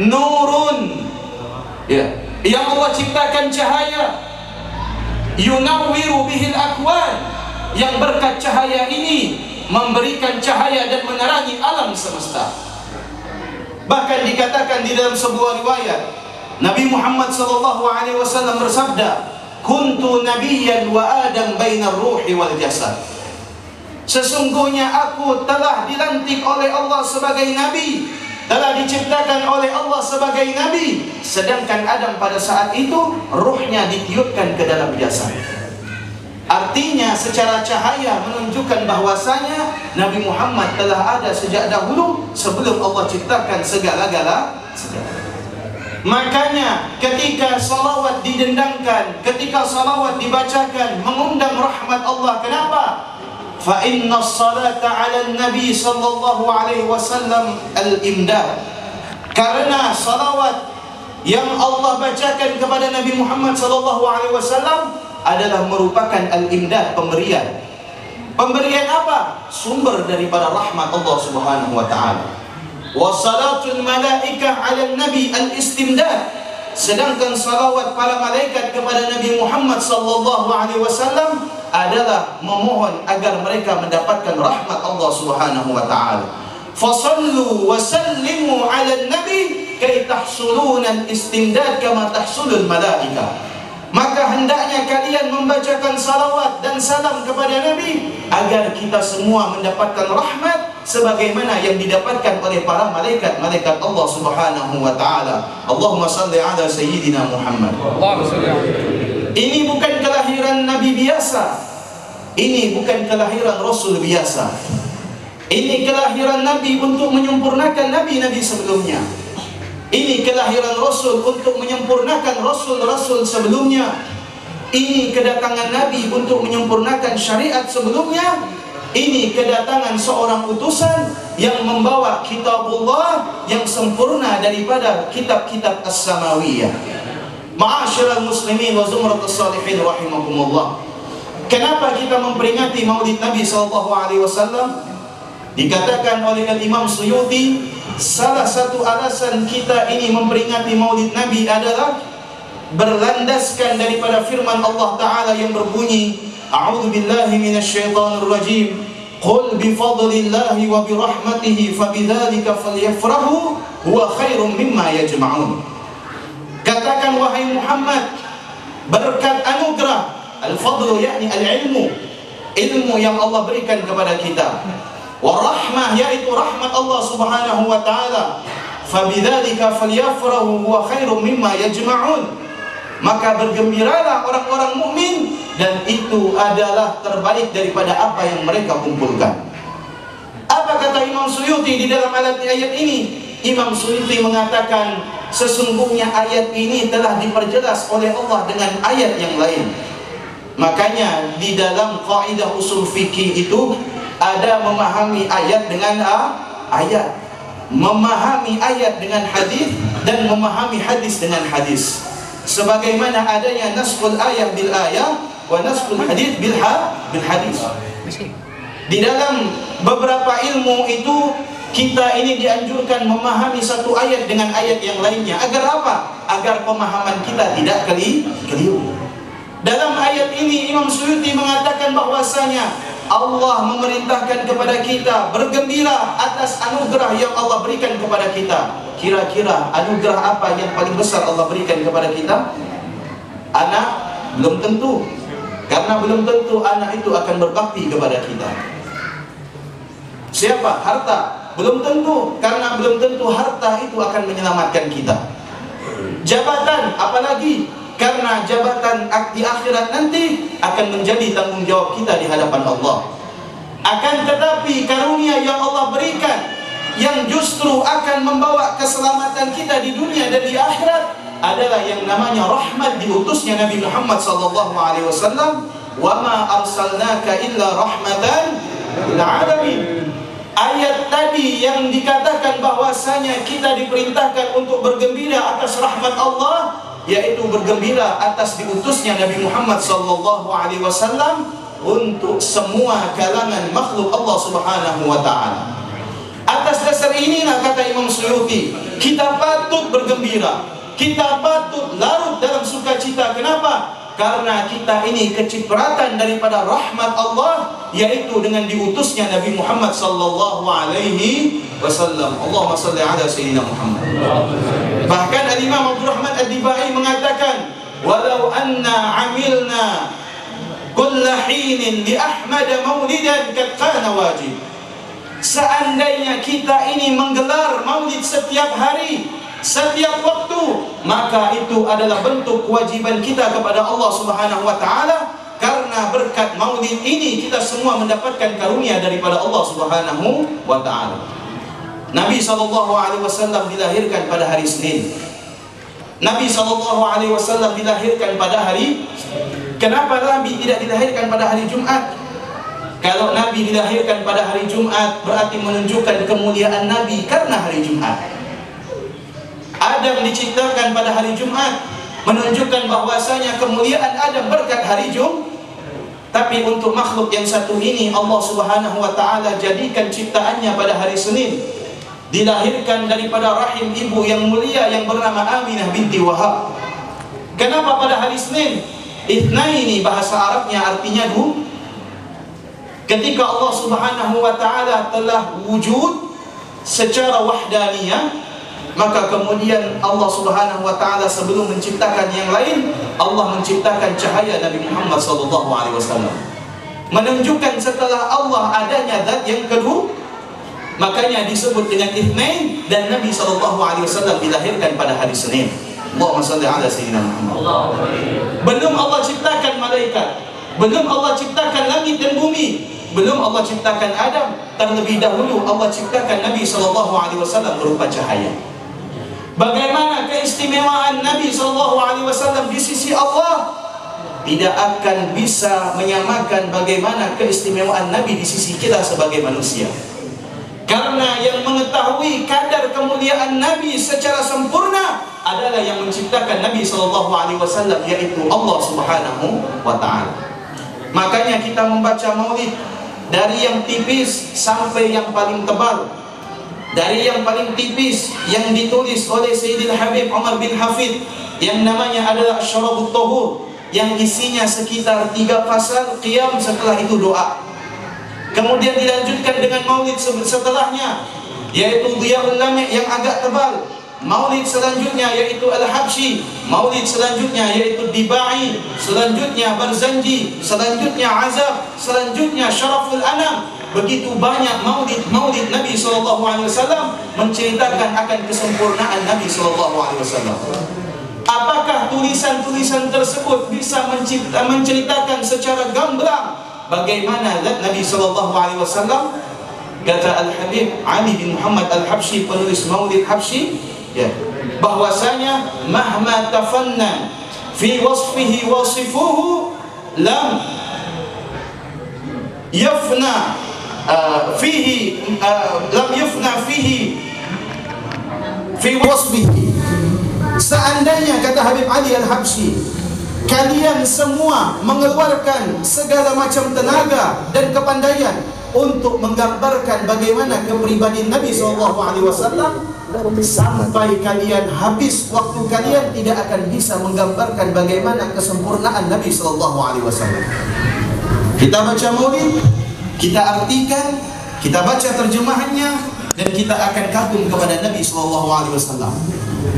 nurun, ya, yang Allah ciptakan cahaya, yunawwiru bihil akwan, yang berkat cahaya ini memberikan cahaya dan menerangi alam semesta. Bahkan dikatakan di dalam sebuah riwayat, Nabi Muhammad SAW bersabda, kuntu nabiyyan wa adam bainar ruhi wal jasad. Sesungguhnya aku telah dilantik oleh Allah sebagai nabi, telah diciptakan oleh Allah sebagai nabi, sedangkan Adam pada saat itu ruhnya ditiupkan ke dalam jasad. Artinya secara cahaya menunjukkan bahwasanya Nabi Muhammad telah ada sejak dahulu sebelum Allah ciptakan segala-gala. Makanya ketika salawat didendangkan, ketika salawat dibacakan, mengundang rahmat Allah. Kenapa? Fa inna salata ala nabi sallallahu alaihi wasallam al-imdad. Karena salawat yang Allah bacakan kepada Nabi Muhammad sallallahu alaihi wasallam adalah merupakan al-imdad, pemberian. Pemberian apa? Sumber daripada rahmat Allah Subhanahu wa taala. Wa salatul malaikah 'ala nabi al-istimdad. Sedangkan salawat para malaikat kepada Nabi Muhammad sallallahu alaihi wasallam adalah memohon agar mereka mendapatkan rahmat Allah Subhanahu wa taala. Fasallu wa sallimu 'ala nabi kay tahsuluna al-istimdad kama tahsulul malaikah. Maka hendaknya kalian membacakan salawat dan salam kepada Nabi agar kita semua mendapatkan rahmat sebagaimana yang didapatkan oleh para malaikat-malaikat Allah Subhanahu wa taala. Allahumma shalli ala sayyidina Muhammad. Ini bukan kelahiran Nabi biasa. Ini bukan kelahiran Rasul biasa. Ini kelahiran Nabi untuk menyempurnakan nabi-nabi sebelumnya. Ini kelahiran Rasul untuk menyempurnakan Rasul-Rasul sebelumnya. Ini kedatangan Nabi untuk menyempurnakan syariat sebelumnya. Ini kedatangan seorang utusan yang membawa kitabullah yang sempurna daripada kitab-kitab as-samawiyah. Ma'asyiral muslimin wa zumratus salihin rahimakumullah. Kenapa kita memperingati Maulid Nabi SAW? Dikatakan oleh Imam Suyuti, salah satu alasan kita ini memperingati Maulid Nabi adalah berlandaskan daripada firman Allah Ta'ala yang berbunyi, A'udzu billahi minasyaitonir rajim, qul bifadlillahi wa birahmatihi fabidzalika falyafrahu huwa khairum mimma yajma'un. Katakan wahai Muhammad, berkat anugerah, al-fadlu yakni al-ilmu, ilmu yang Allah berikan kepada kita, warahmah yaitu rahmat Allah Subhanahu wa taala, fabidzalika falyafrahu huwa khairum mimma yajma'un. Maka bergembiralah orang-orang mukmin dan itu adalah terbaik daripada apa yang mereka kumpulkan. Apa kata Imam Suyuti di dalam ayat ini? Imam Suyuti mengatakan sesungguhnya ayat ini telah diperjelas oleh Allah dengan ayat yang lain. Makanya di dalam kaidah usul fikih itu ada memahami ayat dengan ayat, memahami ayat dengan hadis, dan memahami hadis dengan hadis. Sebagaimana adanya naskhul ayat bil ayat wa naskhul hadis bil hadis. Di dalam beberapa ilmu itu kita ini dianjurkan memahami satu ayat dengan ayat yang lainnya. Agar apa? Agar pemahaman kita tidak keliru. Dalam ayat ini Imam Suyuti mengatakan bahwasanya Allah memerintahkan kepada kita bergembira atas anugerah yang Allah berikan kepada kita. Kira-kira anugerah apa yang paling besar Allah berikan kepada kita? Anak? Belum tentu. Karena belum tentu anak itu akan berbakti kepada kita. Siapa? Harta? Belum tentu. Karena belum tentu harta itu akan menyelamatkan kita. Jabatan? Apalagi? Karena jabatan di akhirat nanti akan menjadi tanggung jawab kita di hadapan Allah. Akan tetapi karunia yang Allah berikan yang justru akan membawa keselamatan kita di dunia dan di akhirat adalah yang namanya rahmat diutusnya Nabi Muhammad SAW. Wa ma arsalnaka illa rahmatan lil alamin. Ayat tadi yang dikatakan bahwasanya kita diperintahkan untuk bergembira atas rahmat Allah, yaitu bergembira atas diutusnya Nabi Muhammad SAW untuk semua kalangan makhluk Allah Subhanahu wa taala. Atas dasar dasar inilah, kata Imam Suyuti, kita patut bergembira, kita patut larut dalam sukacita. Kenapa? Karena kita ini kecipratan daripada rahmat Allah, yaitu dengan diutusnya Nabi Muhammad sallallahu alaihi wasallam. Allahumma salli ala sayyidina Muhammad. Bahkan Al-Imam Abdul Rahman Ad-Dibai mengatakan, walau anna amilna kulla hinin li Ahmad maulidan kad kana wajib. Seandainya kita ini menggelar maulid setiap hari, setiap waktu, maka itu adalah bentuk kewajiban kita kepada Allah Subhanahu wa taala. Karena berkat maulid ini kita semua mendapatkan karunia daripada Allah Subhanahu wa taala. Nabi SAW dilahirkan pada hari Senin. Nabi SAW dilahirkan pada hari, kenapa Nabi tidak dilahirkan pada hari Jumat? Kalau Nabi dilahirkan pada hari Jumat, berarti menunjukkan kemuliaan Nabi karena hari Jumat. Adam diciptakan pada hari Jumat, menunjukkan bahwasanya kemuliaan Adam berkat hari Jumat. Tapi untuk makhluk yang satu ini, Allah Subhanahu wa taala jadikan ciptaannya pada hari Senin. Dilahirkan daripada rahim ibu yang mulia yang bernama Aminah binti Wahab. Kenapa pada hari Senin? Itsnaini bahasa Arabnya artinya dua. Ketika Allah Subhanahu wa taala telah wujud secara wahdaniyah, maka kemudian Allah Subhanahu wa taala sebelum menciptakan yang lain, Allah menciptakan cahaya Nabi Muhammad sallallahu alaihi wasallam. Menunjukkan setelah Allah adanya zat yang kedua, makanya disebut dengan Itsnain, dan Nabi sallallahu alaihi wasallam dilahirkan pada hari Senin. Allahumma shalli ala sayyidina Muhammad. Belum Allah ciptakan malaikat, belum Allah ciptakan langit dan bumi, belum Allah ciptakan Adam, terlebih dahulu Allah ciptakan Nabi SAW berupa cahaya. Bagaimana keistimewaan Nabi SAW di sisi Allah? Tidak akan bisa menyamakan bagaimana keistimewaan Nabi di sisi kita sebagai manusia. Karena yang mengetahui kadar kemuliaan Nabi secara sempurna adalah yang menciptakan Nabi SAW, yaitu Allah Subhanahu wa ta'ala. Makanya kita membaca maulid dari yang tipis sampai yang paling tebal. Dari yang paling tipis yang ditulis oleh Sayyidil Habib Umar bin Hafid, yang namanya adalah Asyrabut Tahur, yang isinya sekitar 3 pasal qiyam, setelah itu doa. Kemudian dilanjutkan dengan maulid setelahnya, yaitu Dhiyaul Lami' yang agak tebal. Maulid selanjutnya yaitu Al-Habsyi, maulid selanjutnya yaitu Dibai, selanjutnya Barzanji, selanjutnya Azab, selanjutnya Syaraful Anam. Begitu banyak maulid Nabi SAW menceritakan akan kesempurnaan Nabi SAW. Apakah tulisan-tulisan tersebut bisa menceritakan secara gamblang bagaimana zat Nabi SAW? Kata Al-Habib Ali bin Muhammad Al-Habsyi, penulis maulid Habsyi, ya, bahwasanya mahma tafanna fi wasfihi wasifuhu lam yafna fihi lam yafna fihi fi wasfihi. Seandainya, kata Habib Ali Al-Habsyi, kalian semua mengeluarkan segala macam tenaga dan kepandaian untuk menggambarkan bagaimana kepribadian Nabi SAW, sampai kalian habis waktu kalian tidak akan bisa menggambarkan bagaimana kesempurnaan Nabi SAW. Kita baca maulid, kita artikan, kita baca terjemahannya, dan kita akan kagum kepada Nabi SAW.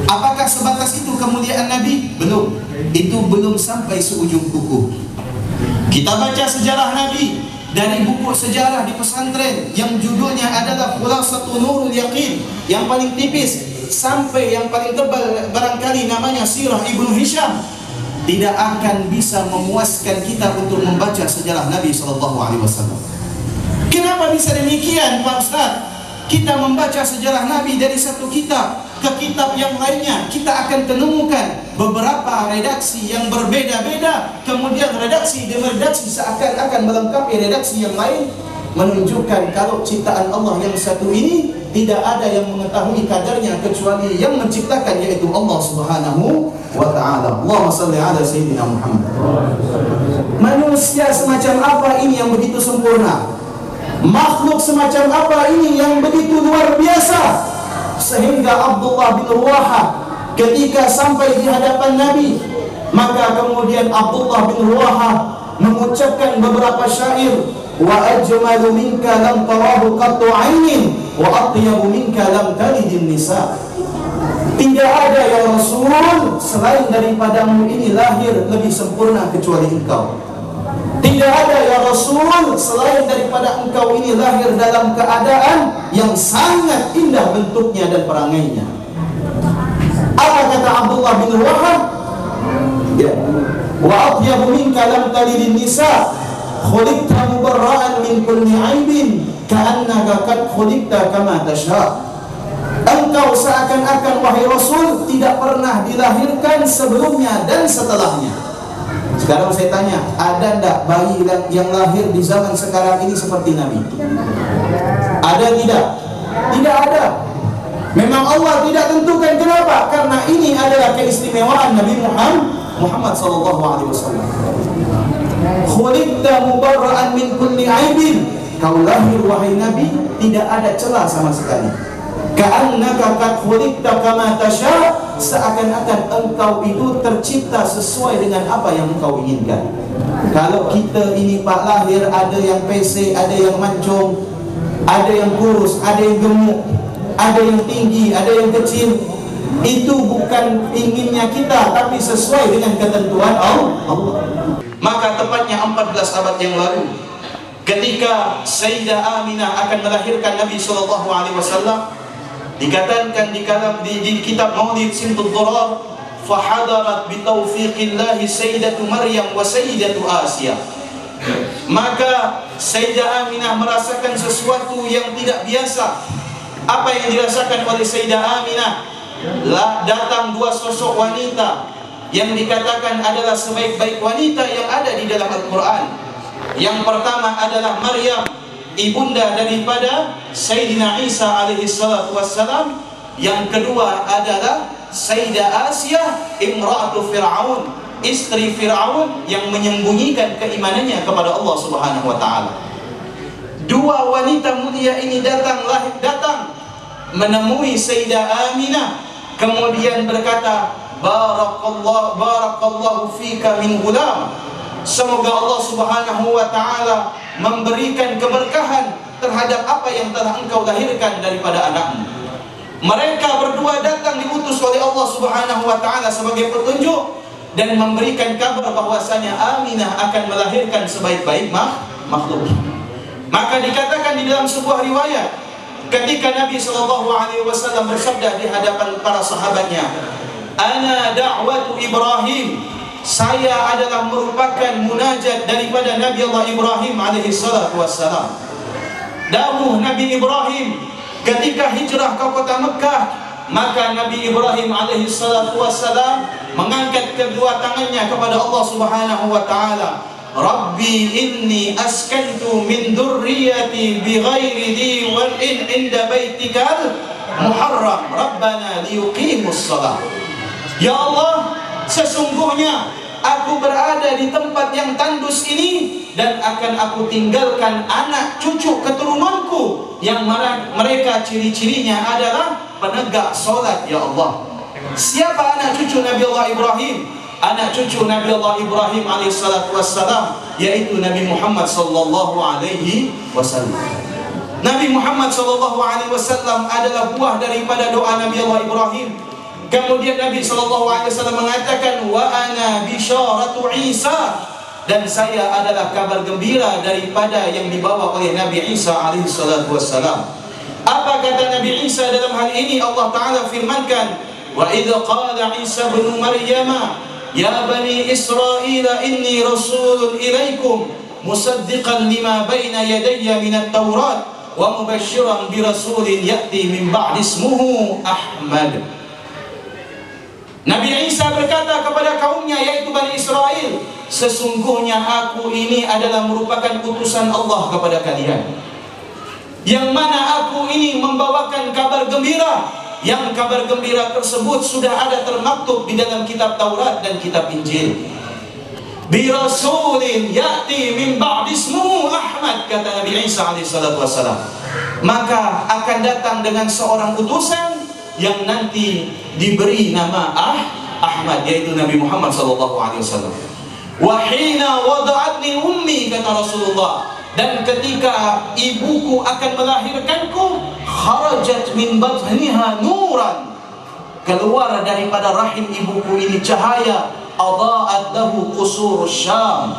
Apakah sebatas itu kemuliaan Nabi? Belum. Itu belum sampai seujung kuku. Kita baca sejarah Nabi dari buku sejarah di pesantren yang judulnya adalah Khulasatul Nurul Yaqin, yang paling tipis, sampai yang paling tebal barangkali namanya Sirah Ibnu Hisham. Tidak akan bisa memuaskan kita untuk membaca sejarah Nabi SAW. Kenapa bisa demikian, Pak Ustaz? Kita membaca sejarah Nabi dari satu kitab ke kitab yang lainnya, kita akan temukan beberapa redaksi yang berbeda-beda. Kemudian redaksi demi redaksi seakan-akan melengkapi redaksi yang lain, menunjukkan kalau ciptaan Allah yang satu ini tidak ada yang mengetahui kadarnya kecuali yang menciptakan, yaitu Allah Subhanahu wa ta'ala. Allahumma salli ala sayyidina Muhammad. Manusia semacam apa ini yang begitu sempurna? Makhluk semacam apa ini yang begitu luar biasa, sehingga Abdullah bin Ruwahah ketika sampai di hadapan Nabi, maka kemudian Abdullah bin Ruwahah mengucapkan beberapa syair. Wa ajmalu minka lam tarahu qattu 'ainin wa atyabu minka lam talidin nisa. Tidak ada ya Rasul selain daripadamu ini lahir lebih sempurna kecuali engkau. Tidak ada ya Rasul selain daripada engkau ini lahir dalam keadaan yang sangat indah bentuknya dan perangainya. Apa kata Abdullah bin Ruwahah? Ya. Wa atyabu minka lam talidin nisa. Khuliqta mubarra'an min kulli 'aibin ka'annaka qad khuliqta kama tasha'. Engkau seakan-akan wahai Rasul tidak pernah dilahirkan sebelumnya dan setelahnya. Sekarang saya tanya, ada enggak bayi yang lahir di zaman sekarang ini seperti Nabi? Ada tidak? Tidak ada. Memang Allah tidak tentukan. Kenapa? Karena ini adalah keistimewaan Nabi Muhammad sallallahu alaihi wasallam. Khuliqta mubarra'an min kulli 'aibin. Kau lahir wahai Nabi tidak ada celah sama sekali. Ka'annaka qad khuliqta kama tasha, seakan-akan engkau itu tercipta sesuai dengan apa yang engkau inginkan. Kalau kita ini Pak lahir ada yang pesek, ada yang mancung, ada yang kurus, ada yang gemuk, ada yang tinggi, ada yang kecil, itu bukan inginnya kita, tapi sesuai dengan ketentuan Allah. Maka tepatnya 14 abad yang lalu, ketika Sayyidah Aminah akan melahirkan Nabi sallallahu alaihi wasallam, dikatakan di kitab Maulid Simtud Durar, fahadarat bitaufiqillah Sayyidatu Maryam wa Sayyidatu Asia. Maka Sayyidah Aminah merasakan sesuatu yang tidak biasa. Apa yang dirasakan oleh Sayyidah Aminah? Datang dua sosok wanita yang dikatakan adalah sebaik-baik wanita yang ada di dalam Al-Quran. Yang pertama adalah Maryam, ibunda daripada Sayyidina Isa alaihi salatu wassalam. Yang kedua adalah Sayyidah Asia, imra'atu Fir'aun, istri Fir'aun yang menyembunyikan keimanannya kepada Allah subhanahu wa ta'ala. Dua wanita mulia ini datang menemui Sayyidah Aminah, kemudian berkata, Barakallahu fika min gulam. Semoga Allah subhanahu wa ta'ala memberikan keberkahan terhadap apa yang telah engkau lahirkan daripada anakmu. Mereka berdua datang diutus oleh Allah subhanahu wa ta'ala sebagai petunjuk dan memberikan kabar bahwasanya Aminah akan melahirkan sebaik-baik makhluk. Maka dikatakan di dalam sebuah riwayat, ketika Nabi SAW bersabda di hadapan para sahabatnya, Ana da'watu Ibrahim, saya adalah merupakan munajat daripada Nabi Allah Ibrahim alaihi salatu wassalam. Dawuh Nabi Ibrahim ketika hijrah ke kota Mekah, maka Nabi Ibrahim alaihi salatu wassalam mengangkat kedua tangannya kepada Allah subhanahu wa ta'ala. Rabbi inni askantu min dhurriyyati bighairi dhi wal'in inda baitikal muharram rabbana liyuqimus salah. Ya Allah, sesungguhnya aku berada di tempat yang tandus ini dan akan aku tinggalkan anak cucu keturunanku yang mereka ciri-cirinya adalah penegak solat. Ya Allah, siapa anak cucu Nabi Allah Ibrahim? Anak cucu Nabi Allah Ibrahim alaihissalatu wassalam, yaitu Nabi Muhammad sallallahu alaihi wasallam. Nabi Muhammad sallallahu alaihi wasallam adalah buah daripada doa Nabi Allah Ibrahim. Kemudian Nabi SAW mengatakan, wa ana bisyaratu Isa, dan saya adalah kabar gembira daripada yang dibawa oleh Nabi Isa alaihi salatu wassalam. Apa kata Nabi Isa dalam hal ini? Allah Ta'ala firmankan, wa idza qala Isa bin Maryam, ya bani Israil inni rasulun ilaikum musaddiqan lima baina yadayya minat Taurat wa mubasysyiran bi rasulin ya'ti min ba'di ismuhu Ahmad. Nabi Isa berkata kepada kaumnya, yaitu Bani Israel, sesungguhnya aku ini adalah merupakan utusan Allah kepada kalian, yang mana aku ini membawakan kabar gembira, yang kabar gembira tersebut sudah ada termaktub di dalam kitab Taurat dan kitab Injil. bi rasulin ya'ti min ba'di ismuhu Ahmad, kata Nabi Isa alaihi salatu wassalam. Maka akan datang dengan seorang utusan yang nanti diberi nama Ahmad, yaitu Nabi Muhammad sallallahu alaihi wasallam. Wa hina wada'atni ummi, kata Rasulullah, dan ketika ibuku akan melahirkanku, kharajat min batniha nuran, keluar daripada rahim ibuku ini cahaya, adaat lahu qusur Syam,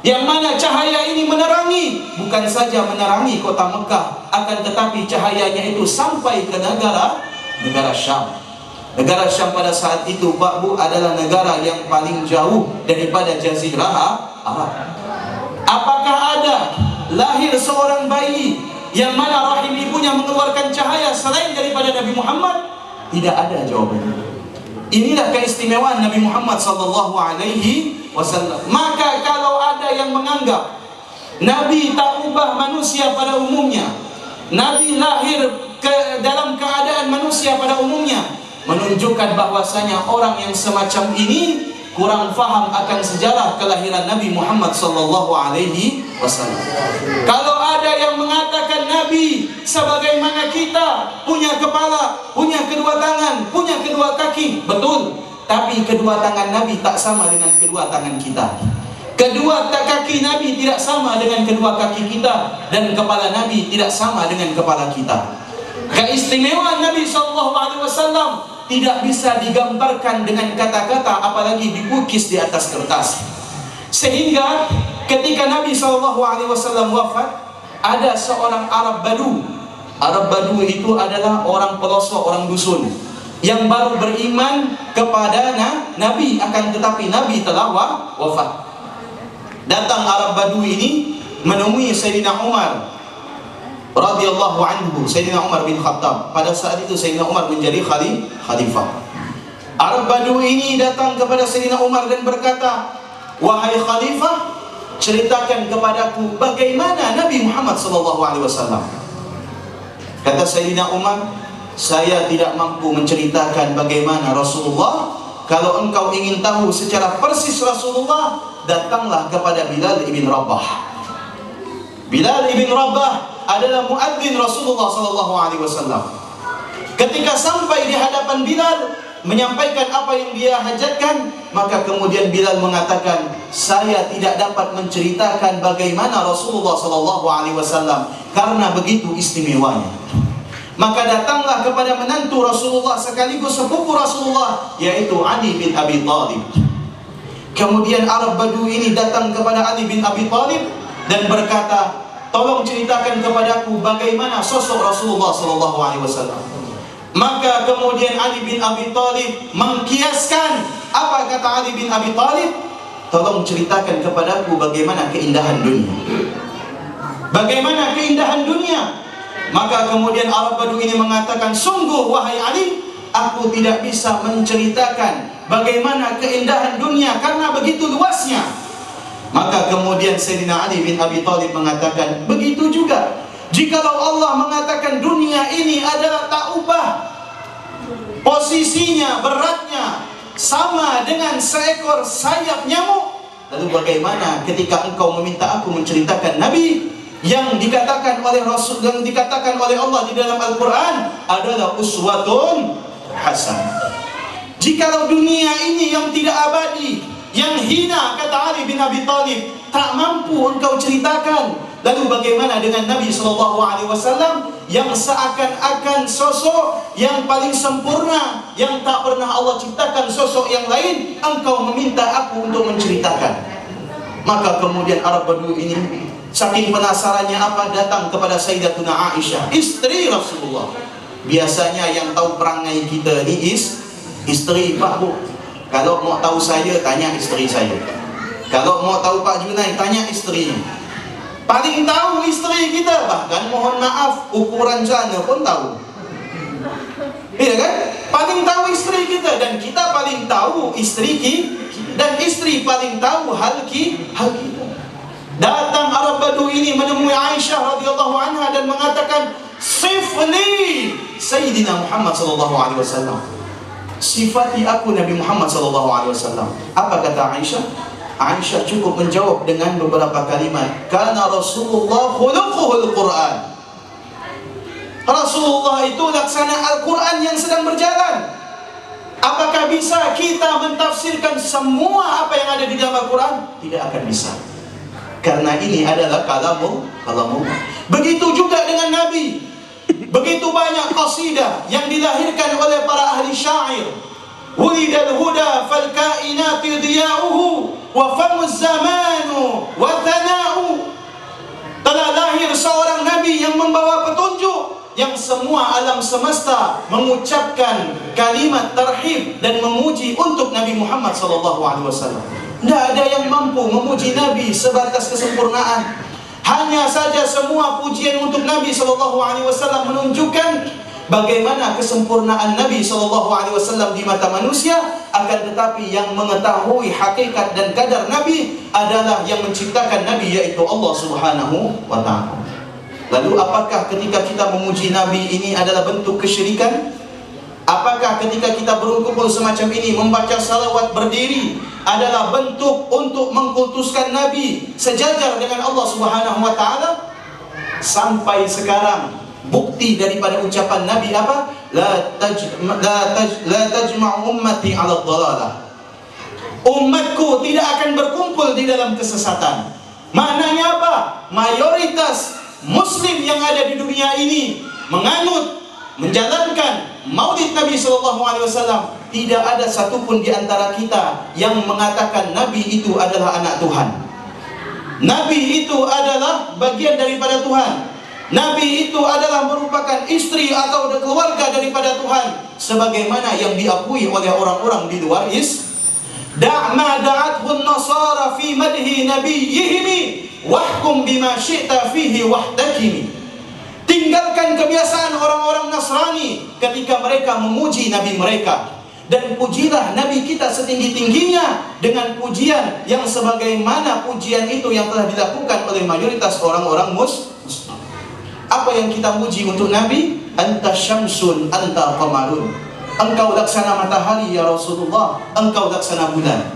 yang mana cahaya ini menerangi, bukan saja menerangi kota Mekah, akan tetapi cahayanya itu sampai ke negara Syam. Negara Syam pada saat itu, Pak Bu, adalah negara yang paling jauh daripada Jazirah Arab. Apakah ada lahir seorang bayi yang mana rahim ibunya mengeluarkan cahaya selain daripada Nabi Muhammad? Tidak ada jawabannya. Inilah keistimewaan Nabi Muhammad sallallahu alaihi wasallam. Maka kalau ada yang menganggap Nabi tak ubah manusia pada umumnya, Nabi lahir dalam keadaan manusia pada umumnya, menunjukkan bahwasanya orang yang semacam ini kurang faham akan sejarah kelahiran Nabi Muhammad sallallahu alaihi wasallam. Kalau ada yang mengatakan Nabi sebagaimana kita, punya kepala, punya kedua tangan, punya kedua kaki, betul. Tapi kedua tangan Nabi tak sama dengan kedua tangan kita. Kedua kaki Nabi tidak sama dengan kedua kaki kita, dan kepala Nabi tidak sama dengan kepala kita. Keistimewaan Nabi sallallahu alaihi wasallam tidak bisa digambarkan dengan kata-kata, apalagi diukis di atas kertas. Sehingga ketika Nabi SAW wafat, ada seorang Arab Badu. Arab Badu itu adalah orang pelosok, orang dusun, yang baru beriman kepada Nabi, akan tetapi Nabi telah wafat. Datang Arab Badu ini menemui Sayyidina Umar radhiyallahu anhu, Sayyidina Umar bin Khattab. Pada saat itu Sayyidina Umar menjadi khalifah. Arab Badu ini datang kepada Sayyidina Umar dan berkata, "Wahai khalifah, ceritakan kepadaku bagaimana Nabi Muhammad SAW." Kata Sayyidina Umar, "Saya tidak mampu menceritakan bagaimana Rasulullah. Kalau engkau ingin tahu secara persis Rasulullah, datanglah kepada Bilal ibn Rabah." Bilal ibn Rabah adalah muadzin Rasulullah SAW. Ketika sampai di hadapan Bilal, menyampaikan apa yang dia hajatkan, maka kemudian Bilal mengatakan, "Saya tidak dapat menceritakan bagaimana Rasulullah SAW karena begitu istimewanya." Maka datanglah kepada menantu Rasulullah sekaligus sepupu Rasulullah, yaitu Ali bin Abi Thalib. Kemudian Arab Badu ini datang kepada Ali bin Abi Thalib dan berkata, "Tolong ceritakan kepadaku bagaimana sosok Rasulullah SAW." Maka kemudian Ali bin Abi Thalib mengkiaskan. Apa kata Ali bin Abi Thalib? "Tolong ceritakan kepadaku bagaimana keindahan dunia." Bagaimana keindahan dunia? Maka kemudian Arab Badu ini mengatakan, "Sungguh wahai Ali, aku tidak bisa menceritakan bagaimana keindahan dunia karena begitu luasnya." Maka kemudian Sayyidina Ali bin Abi Thalib mengatakan, "Begitu juga jikalau Allah mengatakan dunia ini adalah tak ubah, posisinya, beratnya sama dengan seekor sayap nyamuk, lalu bagaimana ketika engkau meminta aku menceritakan Nabi yang dikatakan oleh Rasul, yang dikatakan oleh Allah di dalam Al-Quran adalah uswatun hasanah. Jikalau dunia ini yang tidak abadi, yang hina," kata Ali bin Abi Thalib, "tak mampu engkau ceritakan, lalu bagaimana dengan Nabi SAW yang seakan-akan sosok yang paling sempurna, yang tak pernah Allah ciptakan sosok yang lain, engkau meminta aku untuk menceritakan?" Maka kemudian Arab Badu ini saking penasarannya apa, datang kepada Sayyidatuna Aisyah, istri Rasulullah. Biasanya yang tahu perangai kita ni istri, Pak Bu. Kalau mau tahu saya, tanya istri saya. Kalau mau tahu Pak Junai, tanya istrinya. Paling tahu istri kita, bahkan mohon maaf, ukuran celana pun tahu. Iya kan? Paling tahu istri kita, dan kita paling tahu istri kita, dan istri paling tahu hal kita. Datang Arab Badu ini menemui Aisyah radhiyallahu anha dan mengatakan, "Sifli Sayyidina Muhammad SAW." Sifati aku Nabi Muhammad SAW. Apa kata Aisyah? Aisyah cukup menjawab dengan beberapa kalimat. Karena Rasulullah khuluquhul Quran. Rasulullah itu laksana Al-Quran yang sedang berjalan. Apakah bisa kita mentafsirkan semua apa yang ada di dalam Al-Quran? Tidak akan bisa. Karena ini adalah kalamullah. Begitu juga dengan Nabi. Begitu banyak qasidah yang dilahirkan oleh para ahli syair. Wulidal huda fal kainati diya'uhu wa famuz zamanu wa thana'u. Telah lahir seorang Nabi yang membawa petunjuk, yang semua alam semesta mengucapkan kalimat tarhib dan memuji untuk Nabi Muhammad SAW. Tidak ada yang mampu memuji Nabi sebatas kesempurnaan. Hanya saja semua pujian untuk Nabi SAW menunjukkan bagaimana kesempurnaan Nabi SAW di mata manusia. Akan tetapi yang mengetahui hakikat dan kadar Nabi adalah yang menciptakan Nabi, yaitu Allah Subhanahu wa ta'ala. Lalu apakah ketika kita memuji Nabi ini adalah bentuk kesyirikan? Apakah ketika kita berkumpul semacam ini membaca salawat berdiri adalah bentuk untuk mengkultuskan Nabi sejajar dengan Allah Subhanahu wa ta'ala? Sampai sekarang bukti daripada ucapan Nabi apa? La tajma'u ummati 'ala dhalalah. Umatku tidak akan berkumpul di dalam kesesatan. Maknanya apa? Mayoritas Muslim yang ada di dunia ini menganut, menjalankan Maulid Nabi SAW. Tidak ada satupun di antara kita yang mengatakan Nabi itu adalah anak Tuhan. Nabi itu adalah bagian daripada Tuhan. Nabi itu adalah merupakan istri atau keluarga daripada Tuhan, sebagaimana yang diakui oleh orang-orang di luar Da'ma da'athu an-nasara fi madhi nabiyyihim wahkum bima syi'ta fihi wahtakimi. Tinggalkan kebiasaan orang-orang Nasrani ketika mereka memuji Nabi mereka, dan pujilah Nabi kita setinggi-tingginya dengan pujian yang sebagaimana pujian itu yang telah dilakukan oleh mayoritas orang-orang Muslim. Apa yang kita muji untuk Nabi? Anta syamsun, anta qamarun. Engkau laksana matahari ya Rasulullah, engkau laksana bulan.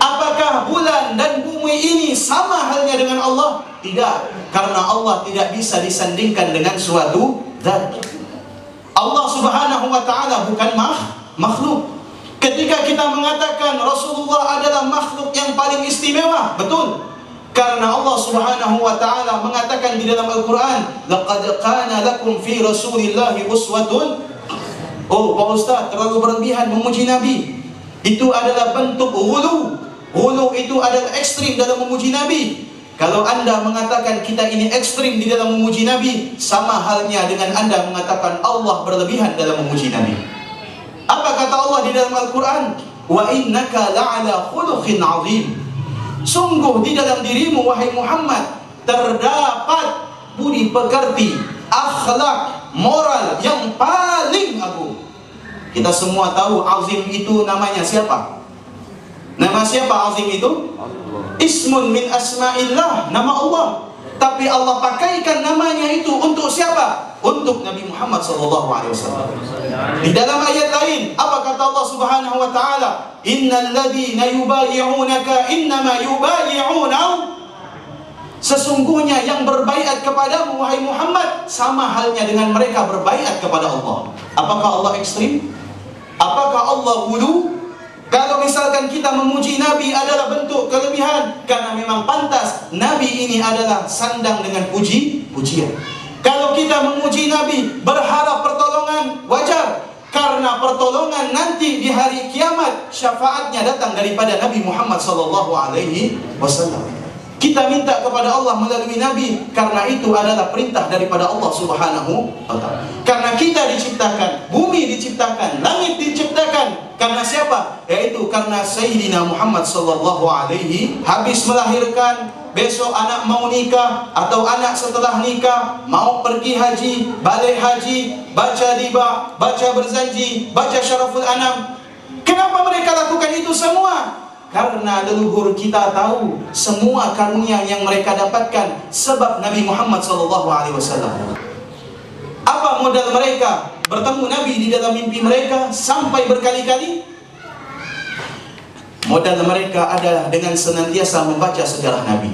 Apakah bulan dan bumi ini sama halnya dengan Allah? Tidak, karena Allah tidak bisa disandingkan dengan suatu zat. Allah Subhanahu wa ta'ala bukan makhluk. Ketika kita mengatakan Rasulullah adalah makhluk yang paling istimewa, betul. Karena Allah Subhanahu wa ta'ala mengatakan di dalam Al-Quran, laqad kana lakum fi Rasulillahi uswatun. Oh Pak Ustaz, terlalu berlebihan memuji Nabi. Itu adalah bentuk ghulu. Ghulu itu adalah ekstrim dalam memuji Nabi. Kalau anda mengatakan kita ini ekstrim di dalam memuji Nabi, sama halnya dengan anda mengatakan Allah berlebihan dalam memuji Nabi. Apa kata Allah di dalam Al-Quran? Wa innaka la'ala khuluqin azim. Sungguh di dalam dirimu wahai Muhammad terdapat budi pekerti, akhlak, moral yang paling agung. Kita semua tahu azim itu namanya siapa? Nama siapa azim itu? Ismun min asma'illah, nama Allah. Tapi Allah pakaikan namanya itu untuk siapa? Untuk Nabi Muhammad SAW. Di dalam ayat lain, apa kata Allah Subhanahu wa ta'ala? Innal ladzina yubayyi'unaka innama yubayyi'una. Sesungguhnya yang berbaiat kepadamu wahai Muhammad sama halnya dengan mereka berbaiat kepada Allah. Apakah Allah ekstrim? Apakah Allah wulu? Kalau misalkan kita memuji Nabi adalah bentuk kelebihan, karena memang pantas Nabi ini adalah sandang dengan pujian. Kalau kita memuji Nabi berharap pertolongan, wajar, karena pertolongan nanti di hari kiamat syafaatnya datang daripada Nabi Muhammad SAW. Kita minta kepada Allah melalui Nabi, karena itu adalah perintah daripada Allah Subhanahu wa ta'ala. Karena kita diciptakan, bumi diciptakan, langit diciptakan. Karena siapa? Yaitu karena Sayyidina Muhammad SAW habis melahirkan, besok anak mau nikah, atau anak setelah nikah mau pergi haji, balik haji, baca riba, baca berjanji, baca syaraful anam. Kenapa mereka lakukan itu semua? Karena leluhur kita tahu semua karunia yang mereka dapatkan sebab Nabi Muhammad SAW. Apa modal mereka bertemu Nabi di dalam mimpi mereka sampai berkali-kali? modal mereka adalah dengan senantiasa membaca sejarah Nabi.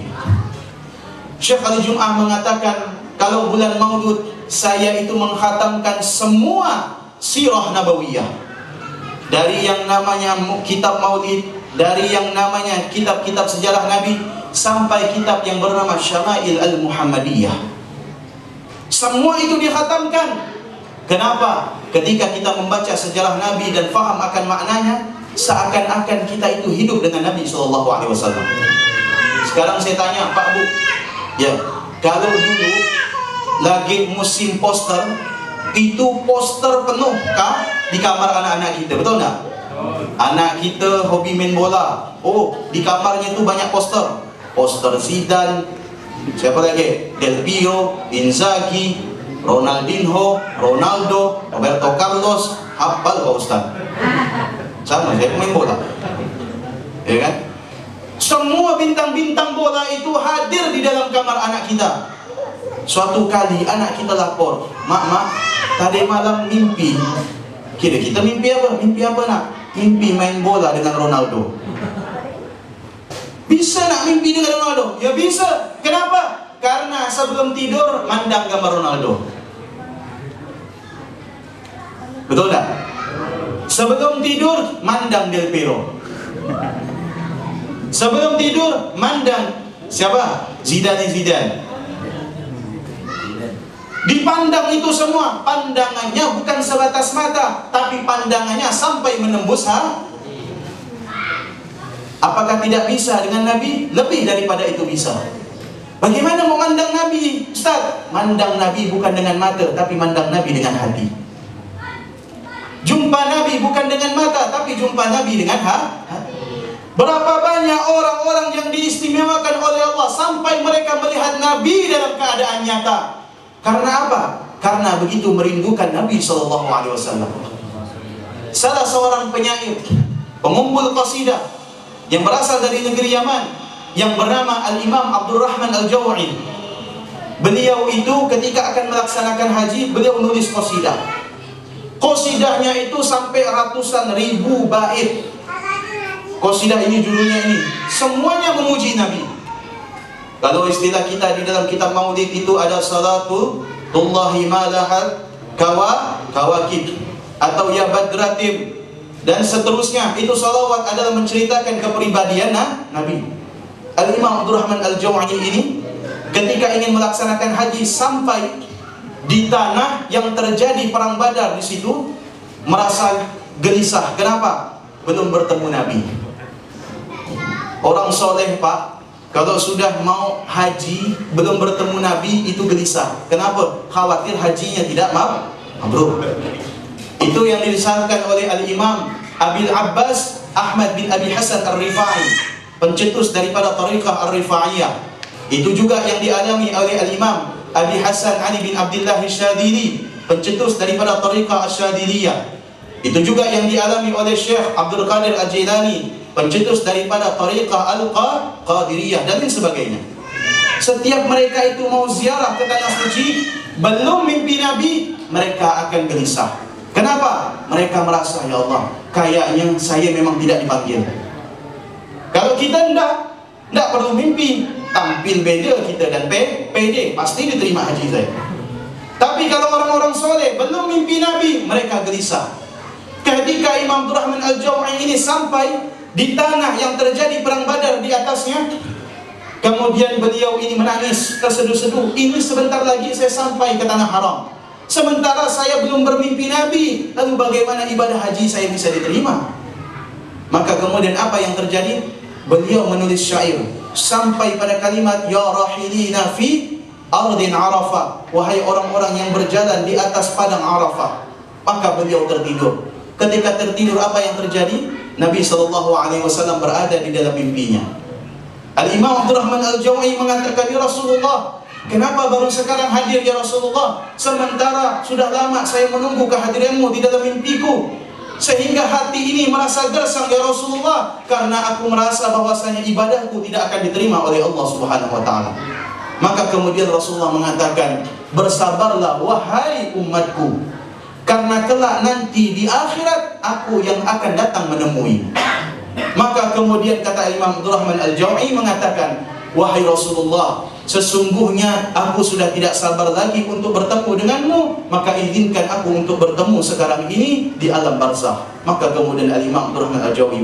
Syekh Ali Jum'ah mengatakan, kalau bulan Maulud saya itu menghatamkan semua sirah nabawiyah, dari yang namanya kitab Maulid, dari yang namanya kitab-kitab sejarah Nabi, sampai kitab yang bernama Syama'il Al-Muhammadiyah. Semua itu dikhatamkan. Kenapa? Ketika kita membaca sejarah Nabi dan faham akan maknanya, seakan-akan kita itu hidup dengan Nabi SAW. Sekarang saya tanya Pak Bu, ya, kalau dulu lagi musim poster, itu poster penuh kah di kamar anak-anak kita, betul tak? Anak kita hobi main bola, oh di kamarnya itu banyak poster. Poster Zidane, siapa lagi? Del Piero, Inzaghi, Ronaldinho, Ronaldo, Roberto Carlos. Hafal Pak Ustaz? Sama, saya main bola, ya kan? Semua bintang-bintang bola itu hadir di dalam kamar anak kita. Suatu kali anak kita lapor, mak, tadi malam mimpi. Kira kita mimpi apa? Mimpi apa nak? Mimpi main bola dengan Ronaldo. Bisa nak mimpi dengan Ronaldo? Ya bisa. Kenapa? Karena sebelum tidur mandang gambar Ronaldo. Betul tak? Sebelum tidur mandang Del Piero. Sebelum tidur mandang siapa? Zidane. Dipandang itu semua. Pandangannya bukan sebatas mata, tapi pandangannya sampai menembus hati. Apakah tidak bisa dengan Nabi? Lebih daripada itu bisa. Bagaimana memandang Nabi, Ustaz? Mandang Nabi bukan dengan mata, tapi mandang Nabi dengan hati. Jumpa Nabi bukan dengan mata, tapi jumpa Nabi dengan hati. Berapa banyak orang-orang yang diistimewakan oleh Allah sampai mereka melihat Nabi dalam keadaan nyata. Karena apa? Karena begitu merindukan Nabi SAW. Salah seorang penyair, pengumpul qasidah yang berasal dari negeri Yaman, yang bernama Al-Imam Abdurrahman Al-Jaw'i. Beliau itu ketika akan melaksanakan haji, beliau menulis qasidah. Qasidahnya itu sampai ratusan ribu bait. Qasidah ini judulnya ini, semuanya memuji Nabi. Kalau istilah kita di dalam kitab Maulid itu ada salatu tullahi malahat kawakib, atau ya badratim, dan seterusnya. Itu salawat adalah menceritakan kepribadian Nabi. Al-Imam Abdurrahman Al-Jaw'i ini ketika ingin melaksanakan haji sampai di tanah yang terjadi perang Badar, di situ merasa gelisah. Kenapa? Belum bertemu Nabi. Orang soleh Pak, kalau sudah mau haji belum bertemu Nabi itu gelisah. Kenapa? Khawatir hajinya tidak mabrur. Itu yang dirisahkan oleh Al-Imam Abil Abbas Ahmad bin Abi Hasan Ar-Rifai, pencetus daripada Tariqah Ar-Rifaiyah. Itu juga yang dialami oleh Al-Imam Abi Hasan Ali bin Abdullah Syadili, pencetus daripada Tariqah Asyadiliyah. Itu juga yang dialami oleh Syekh Abdul Qadir Al-Jilani, pencetus daripada Tariqah Al-Qadiriyah, dan lain sebagainya. Setiap mereka itu mau ziarah ke tanah suci, belum mimpi Nabi, mereka akan gelisah. Kenapa? Mereka merasa, ya Allah, kayaknya saya memang tidak dipanggil. Kalau kita tidak perlu mimpi, tampil beda kita dan pede, pasti diterima haji saya. Tapi kalau orang-orang soleh belum mimpi Nabi, mereka gelisah. Ketika Imam Abdurrahman Al-Jaw'i ini sampai di tanah yang terjadi perang Badar di atasnya, kemudian beliau ini menangis terseduh-seduh. Ini sebentar lagi saya sampai ke tanah haram, sementara saya belum bermimpi Nabi. Lalu bagaimana ibadah haji saya bisa diterima? Maka kemudian apa yang terjadi? Beliau menulis syair sampai pada kalimat ya rahilina fi ardin Arafah, wahai orang-orang yang berjalan di atas padang Arafah. Maka beliau tertidur. Ketika tertidur, apa yang terjadi? Nabi SAW berada di dalam mimpinya. Al-Imam Abdurrahman Al-Jaw'i mengatakan, ya Rasulullah, kenapa baru sekarang hadir ya Rasulullah? Sementara sudah lama saya menunggu kehadiranmu di dalam mimpiku, sehingga hati ini merasa gersang ya Rasulullah, karena aku merasa bahwasanya ibadahku tidak akan diterima oleh Allah Subhanahu wa taala. Maka kemudian Rasulullah mengatakan, bersabarlah wahai umatku, karena kelak nanti di akhirat aku yang akan datang menemui. Maka kemudian kata Imam Abdurrahman Al-Jau'i mengatakan, wahai Rasulullah, sesungguhnya aku sudah tidak sabar lagi untuk bertemu denganmu, maka izinkan aku untuk bertemu sekarang ini di alam barzakh. Maka kemudian Al-Imam Abdurrahman Al-Jau'i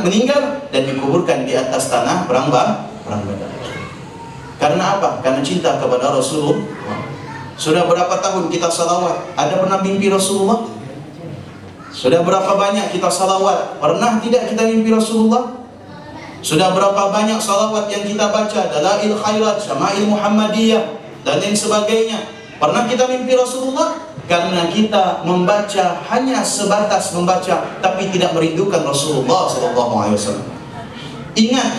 meninggal dan dikuburkan di atas tanah perang Badar. Karena apa? Karena cinta kepada Rasulullah. Sudah berapa tahun kita salawat? Ada pernah mimpi Rasulullah? Sudah berapa banyak kita salawat? Pernah tidak kita mimpi Rasulullah? Sudah berapa banyak salawat yang kita baca, Dalail Khairat, Syama'il Muhammadiyah dan lain sebagainya? Pernah kita mimpi Rasulullah? Karena kita membaca hanya sebatas membaca, tapi tidak merindukan Rasulullah SAW. Ingat,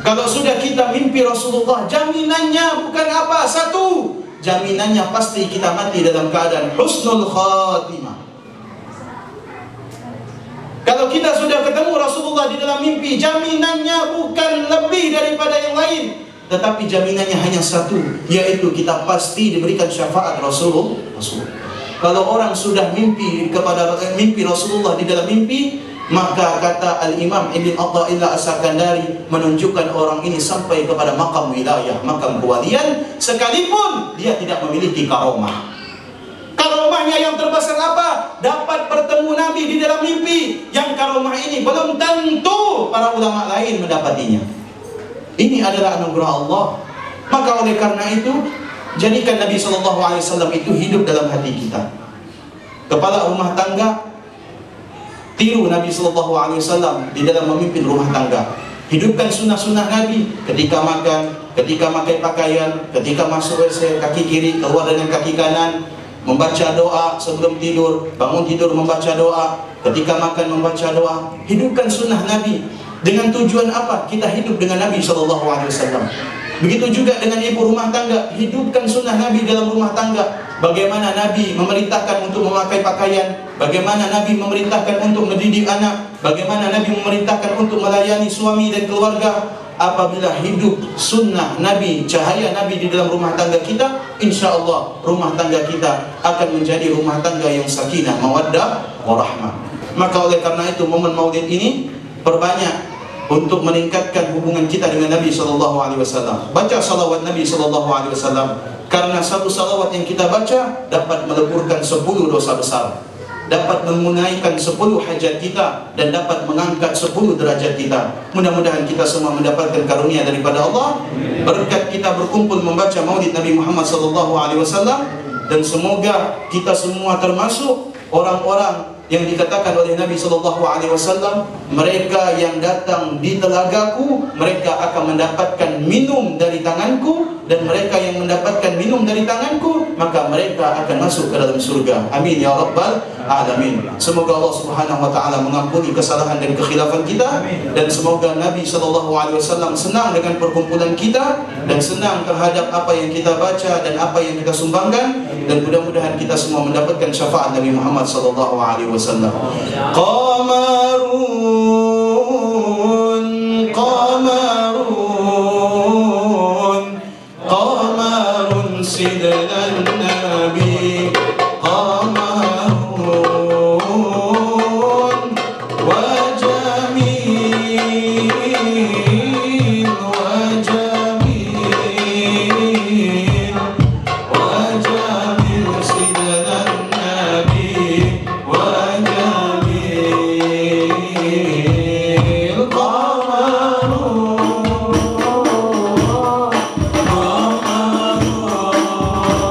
kalau sudah kita mimpi Rasulullah, jaminannya bukan apa? Satu, jaminannya pasti kita mati dalam keadaan husnul khatimah. Kalau kita sudah ketemu Rasulullah di dalam mimpi, jaminannya bukan lebih daripada yang lain, tetapi jaminannya hanya satu, yaitu kita pasti diberikan syafaat Rasulullah. Kalau orang sudah mimpi Rasulullah di dalam mimpi, maka kata Al-Imam Ibn Atha'illah As-Sakandari menunjukkan orang ini sampai kepada makam wilayah, makam kewalian, sekalipun dia tidak memiliki karomah. Karomahnya yang terbesar apa? Dapat bertemu Nabi di dalam mimpi. Yang karomah ini belum tentu para ulama lain mendapatinya. Ini adalah anugerah Allah. Maka oleh karena itu, jadikan Nabi SAW itu hidup dalam hati kita. Kepala rumah tangga, tiru Nabi SAW di dalam memimpin rumah tangga. Hidupkan sunnah-sunnah Nabi ketika makan, ketika pakai pakaian, ketika masuk WC, kaki kiri keluar dengan kaki kanan, membaca doa sebelum tidur, bangun tidur membaca doa, ketika makan membaca doa. Hidupkan sunnah Nabi. Dengan tujuan apa? Kita hidup dengan Nabi SAW. Begitu juga dengan ibu rumah tangga, hidupkan sunnah Nabi dalam rumah tangga. Bagaimana Nabi memerintahkan untuk memakai pakaian, bagaimana Nabi memerintahkan untuk mendidik anak, bagaimana Nabi memerintahkan untuk melayani suami dan keluarga. Apabila hidup sunnah Nabi, cahaya Nabi di dalam rumah tangga kita, insya Allah rumah tangga kita akan menjadi rumah tangga yang sakinah, mawaddah, warahmah. Maka oleh karena itu momen maulid ini perbanyak untuk meningkatkan hubungan kita dengan Nabi SAW. Baca salawat Nabi SAW, karena satu salawat yang kita baca dapat meleburkan 10 dosa besar, dapat menunaikan 10 hajat kita, dan dapat mengangkat 10 derajat kita. Mudah-mudahan kita semua mendapatkan karunia daripada Allah berkat kita berkumpul membaca maulid Nabi Muhammad SAW. Dan semoga kita semua termasuk orang-orang yang dikatakan oleh Nabi SAW, mereka yang datang di telagaku, mereka akan mendapatkan minum dari tanganku, dan mereka yang mendapatkan minum dari tanganku, maka mereka akan masuk ke dalam surga. Amin ya rabbal alamin. Semoga Allah Subhanahu wa taala mengampuni kesalahan dan kekhilafan kita, dan semoga Nabi SAW senang dengan perkumpulan kita, dan senang terhadap apa yang kita baca dan apa yang kita sumbangkan, dan mudah-mudahan kita semua mendapatkan syafaat Nabi Muhammad SAW. Qamarun, qamarun, qamarun sidnan nabi, qamarun wa jamil, wa jamil, wa jamil sidnan nabi, wa jamil, qamarun, qamarun.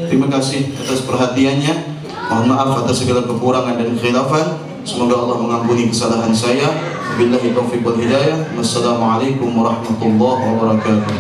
Terima kasih atas perhatiannya. Mohon maaf atas segala kekurangan dan khilafan. Semoga Allah mengampuni kesalahan saya. Billahi taufiq wal hidayah. Wassalamualaikum warahmatullahi wabarakatuh.